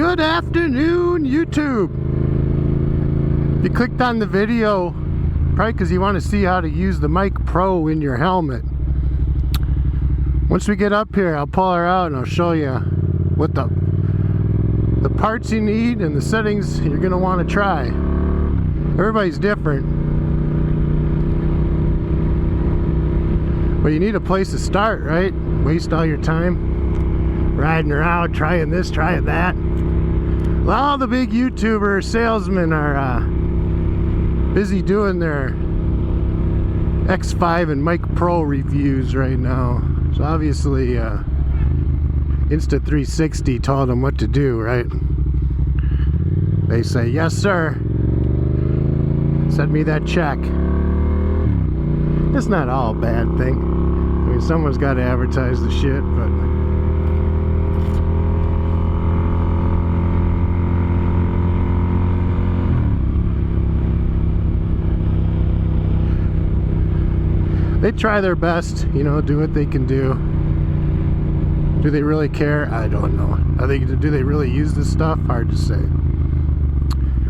Good afternoon, YouTube. You clicked on the video probably because you want to see how to use the Mic Pro in your helmet. Once we get up here, I'll pull her out and I'll show you what the parts you need and the settings you're going to want to try. Everybody's different, but you need a place to start, right? Waste all your time riding around trying this, trying that. Well, all the big YouTuber salesmen are busy doing their X5 and Mic Pro reviews right now. So obviously Insta360 told them what to do, right? They say, yes sir, send me that check. It's not all a bad thing. I mean, someone's got to advertise the shit, but they try their best, you know, do what they can do. Do they really care? I don't know. Do they really use this stuff? Hard to say.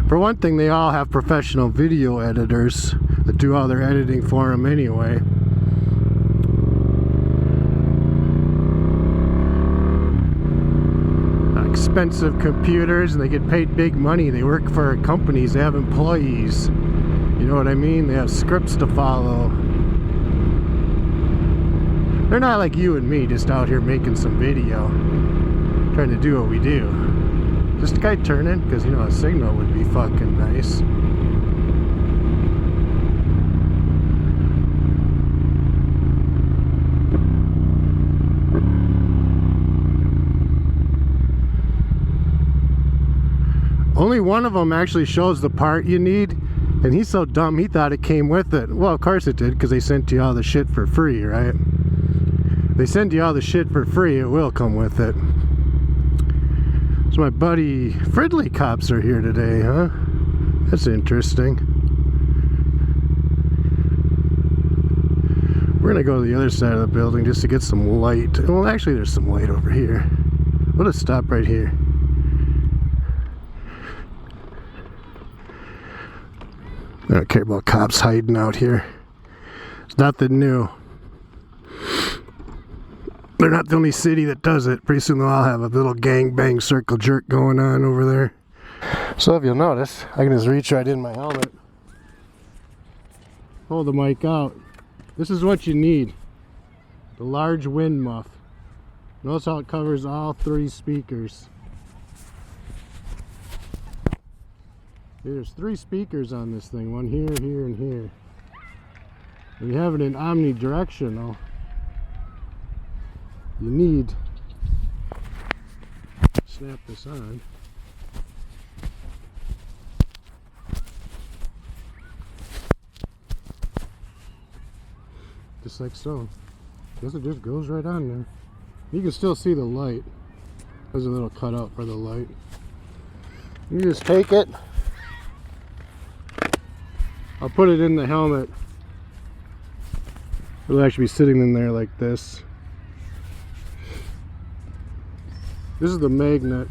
For one thing, they all have professional video editors that do all their editing for them anyway. Expensive computers, and they get paid big money. They work for companies, they have employees. You know what I mean? They have scripts to follow. They're not like you and me, just out here making some video, trying to do what we do. Just a guy turning, because you know a signal would be fucking nice. Only one of them actually shows the part you need, and he's so dumb he thought it came with it. Well, of course it did, because they sent you all the shit for free, right? They send you all the shit for free, it will come with it. So my buddy Fridley cops are here today, huh? That's interesting. We're gonna go to the other side of the building just to get some light. Well, actually there's some light over here. We'll just stop right here. I don't care about cops hiding out here. It's nothing new. They're not the only city that does it. Pretty soon they'll all have a little gangbang circle jerk going on over there. So if you'll notice, I can just reach right in my helmet, hold the mic out. This is what you need. The large wind muff. Notice how it covers all 3 speakers. There's 3 speakers on this thing. One here, here, and here. We have it in omnidirectional. You need to snap this on. Just like so. Guess it just goes right on there. You can still see the light. There's a little cutout for the light. You just take it. I'll put it in the helmet. It'll actually be sitting in there like this. This is the magnet.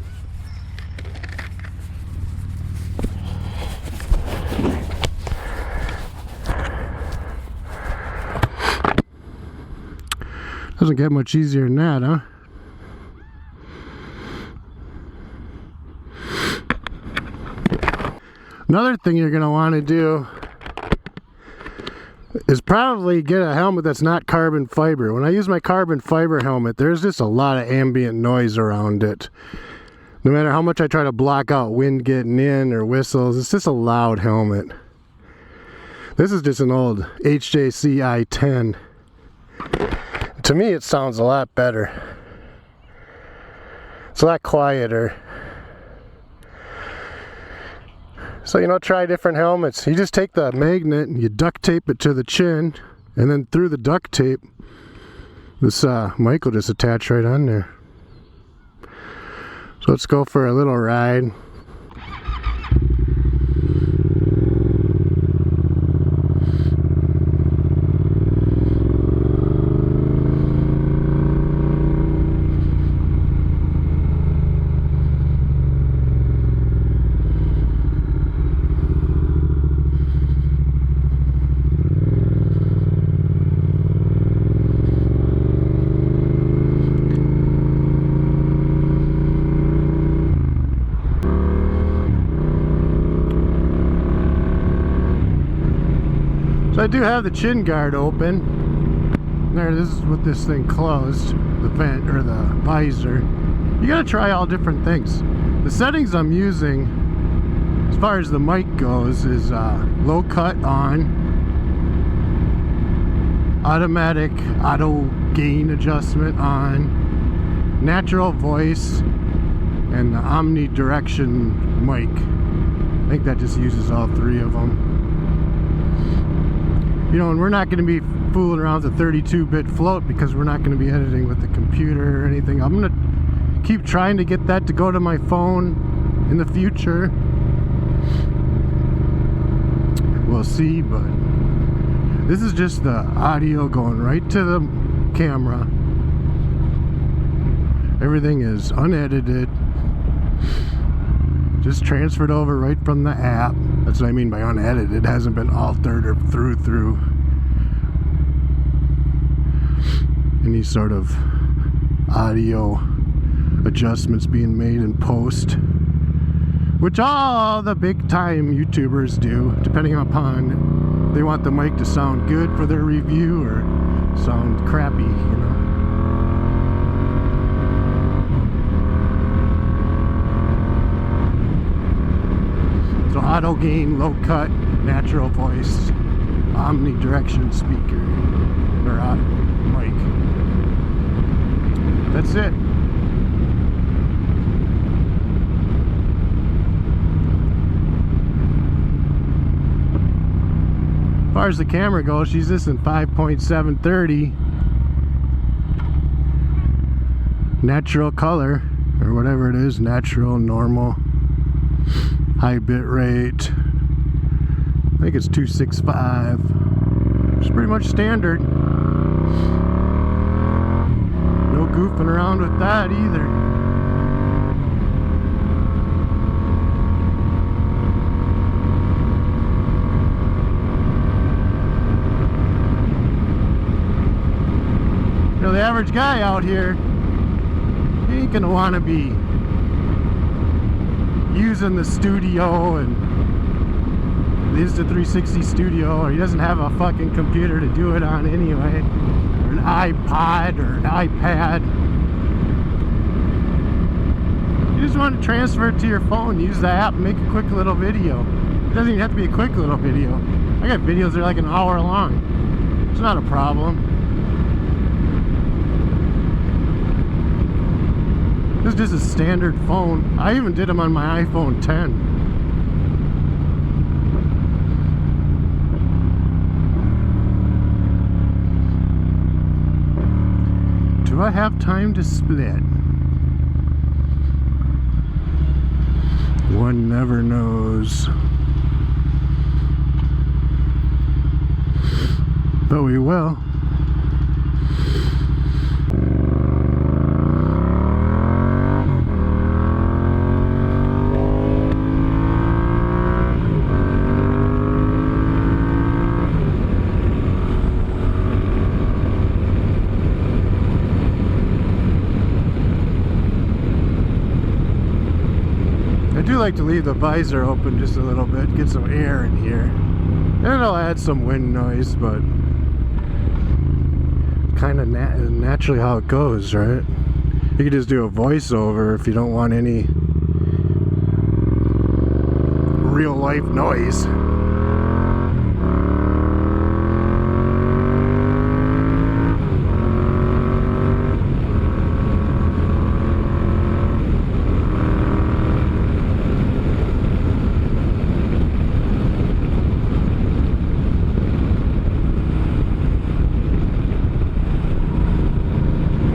Doesn't get much easier than that, huh? Another thing you're going to want to do is probably get a helmet that's not carbon fiber. When I use my carbon fiber helmet, there's just a lot of ambient noise around it. No matter how much I try to block out wind getting in or whistles, it's just a loud helmet. This is just an old HJC i10. To me, it sounds a lot better. It's a lot quieter. So, you know, try different helmets. You just take the magnet and you duct tape it to the chin, and then through the duct tape, this mic will just attach right on there. So let's go for a little ride. So I do have the chin guard open. There, this is with this thing closed, the vent or the visor. You gotta try all different things. The settings I'm using, as far as the mic goes, is low cut on, automatic auto gain adjustment on, natural voice, and the omnidirection mic. I think that just uses all three of them. You know, and we're not going to be fooling around with a 32-bit float because we're not going to be editing with the computer or anything. I'm going to keep trying to get that to go to my phone in the future. We'll see, but this is just the audio going right to the camera. Everything is unedited, just transferred over right from the app. That's what I mean by unedited. It hasn't been altered or through any sort of audio adjustments being made in post, which all the big time YouTubers do, depending upon if they want the mic to sound good for their review or sound crappy, you know. So auto gain, low cut, natural voice, omnidirection speaker, or mic. That's it. As far as the camera goes, she's just in 5.730 natural color, or whatever it is, natural, normal, high bit rate. I think it's 265. It's pretty much standard. No goofing around with that either. You know, the average guy out here, he ain't gonna want to be using the studio and the Insta360 studio, or he doesn't have a fucking computer to do it on anyway, or an iPod or an iPad. You just want to transfer it to your phone, use the app, and make a quick little video. It doesn't even have to be a quick little video. I got videos that are like an hour long. It's not a problem. This is just a standard phone. I even did them on my iPhone 10. Do I have time to split? One never knows. But we will. I do like to leave the visor open just a little bit, get some air in here. And it'll add some wind noise, but kind of naturally how it goes, right? You could just do a voiceover if you don't want any real life noise.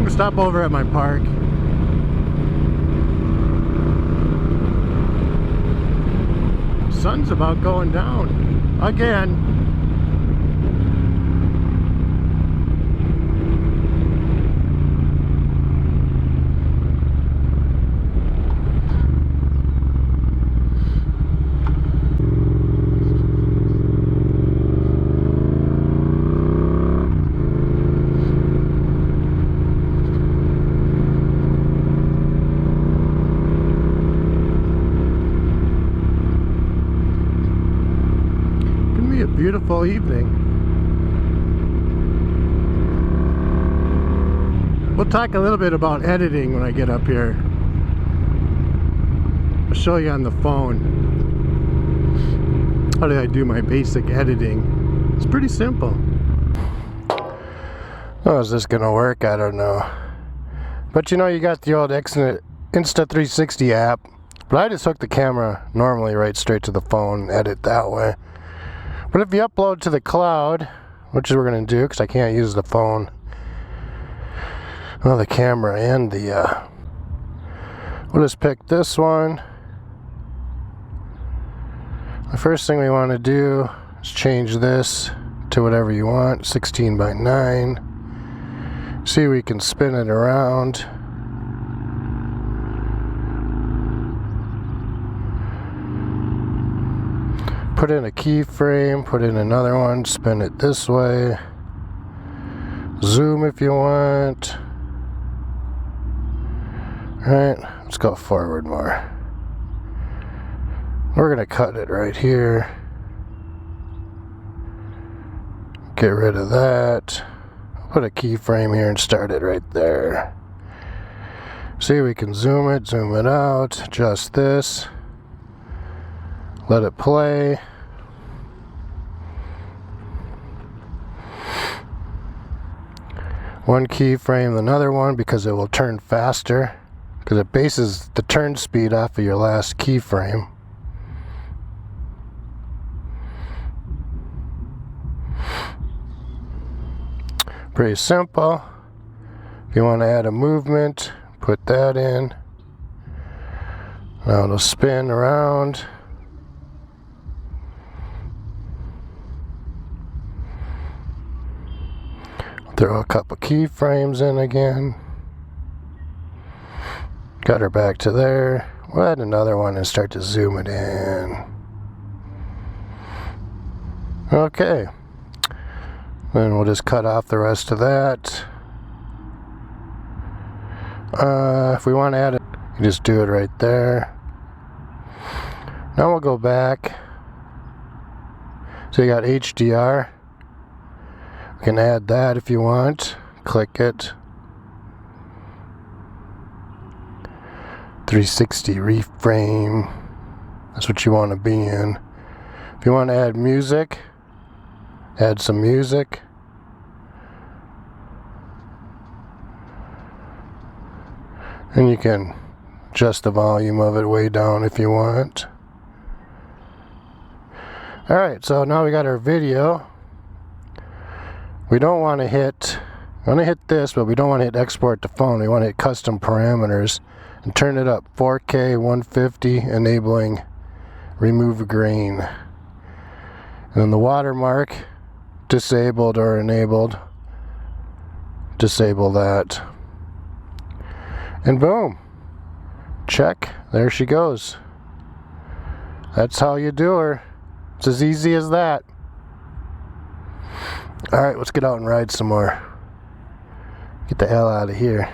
Stop over at my park. Sun's about going down again. Beautiful evening. We'll talk a little bit about editing when I get up here. I'll show you on the phone how do I do my basic editing. It's pretty simple. Oh, is this gonna work? I don't know. But you know, you got the old Insta360 app, but I just hook the camera normally right straight to the phone and edit that way. But if you upload to the cloud, which is we're gonna do because I can't use the phone, well, the camera and the we'll just pick this one. The first thing we want to do is change this to whatever you want, 16 by 9. See, we can spin it around. Put in a keyframe, put in another one, spin it this way. Zoom if you want. Alright, let's go forward more. We're going to cut it right here. Get rid of that. Put a keyframe here and start it right there. See, we can zoom it out, adjust this. Let it play. One keyframe, another one, because it will turn faster. Because it bases the turn speed off of your last keyframe. Pretty simple. If you want to add a movement, put that in. Now it'll spin around. Throw a couple keyframes in again. Got her back to there. We'll add another one and start to zoom it in. Okay. Then we'll just cut off the rest of that. If we want to add it, you just do it right there. Now we'll go back. So you got HDR. You can add that if you want. Click it. 360 reframe. That's what you want to be in. If you want to add music, add some music. And you can adjust the volume of it way down if you want. Alright, so now we got our video. We don't want to hit, this, but we don't want to hit export to phone. We want to hit custom parameters and turn it up 4K 150, enabling remove grain. And then the watermark, disabled or enabled, disable that. And boom, check, there she goes. That's how you do her. It's as easy as that. Alright, let's get out and ride some more. Get the hell out of here.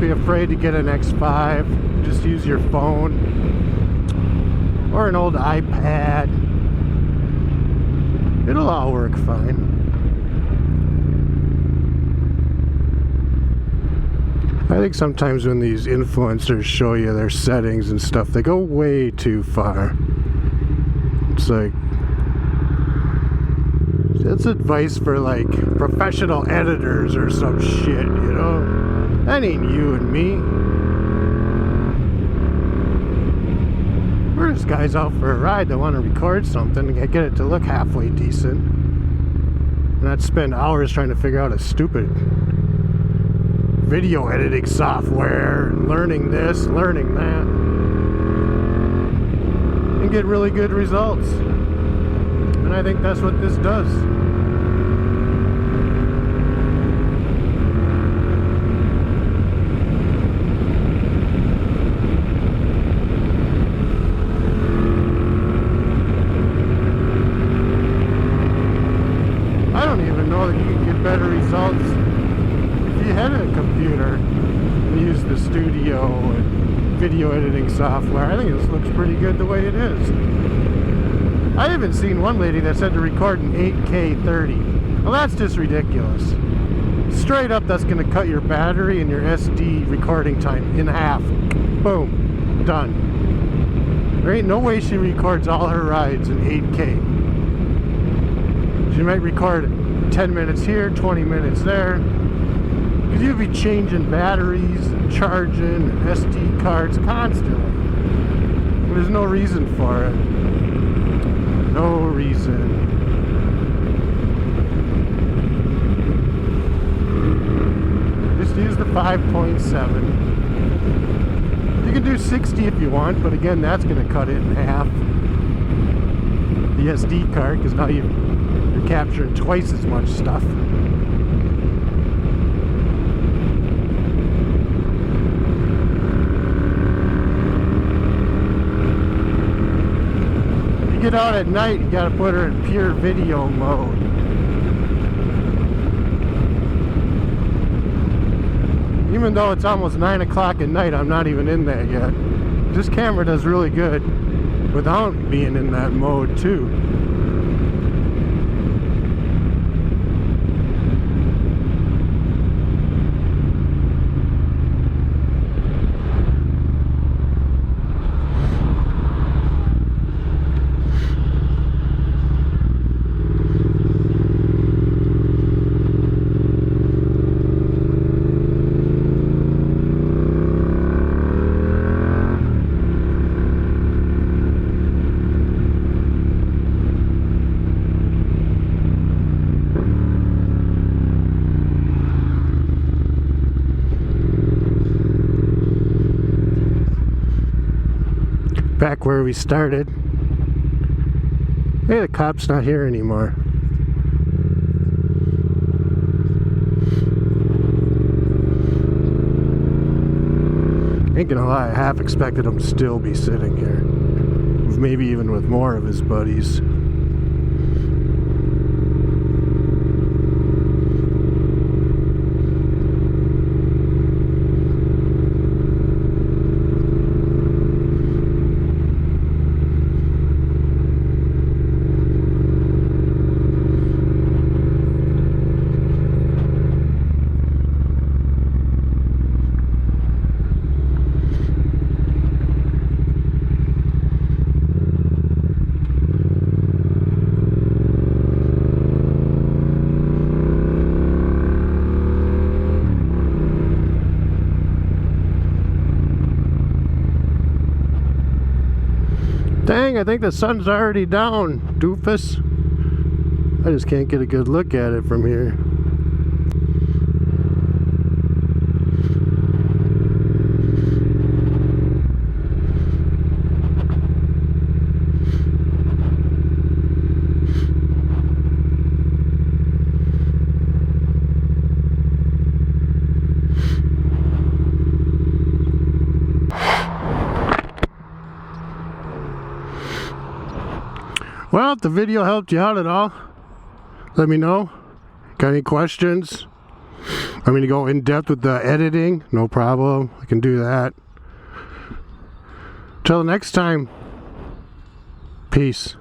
be afraid to get an X5. Just use your phone or an old iPad. It'll all work fine. I think sometimes when these influencers show you their settings and stuff, they go way too far. It's like, it's advice for like professional editors or some shit, you know? That ain't you and me. We're just guys out for a ride that want to record something and get it to look halfway decent. And not spend hours trying to figure out a stupid video editing software and learning this, learning that, and get really good results. And I think that's what this does. I don't even know that you can get better results if you had a computer and use the studio and video editing software. I think this looks pretty good the way it is. I even seen one lady that said to record in 8K 30. Well, that's just ridiculous. Straight up, that's going to cut your battery and your SD recording time in half. Boom. Done. There ain't no way she records all her rides in 8K. She might record 10 minutes here, 20 minutes there. Because you'll be changing batteries and charging and SD cards constantly. There's no reason for it. No reason. Just use the 5.7. You can do 60 if you want, but again, that's going to cut it in half. The SD card, because now you're capturing twice as much stuff. Get out at night, you gotta put her in pure video mode. Even though it's almost 9 o'clock at night, I'm not even in there yet. This camera does really good without being in that mode too. Back where we started. Hey, the cop's not here anymore. Ain't gonna lie, I half expected him to still be sitting here. Maybe even with more of his buddies. Dang, I think the sun's already down, doofus. I just can't get a good look at it from here. Well, if the video helped you out at all, let me know. Got any questions? I mean, to go in depth with the editing, no problem. I can do that. Till next time, peace.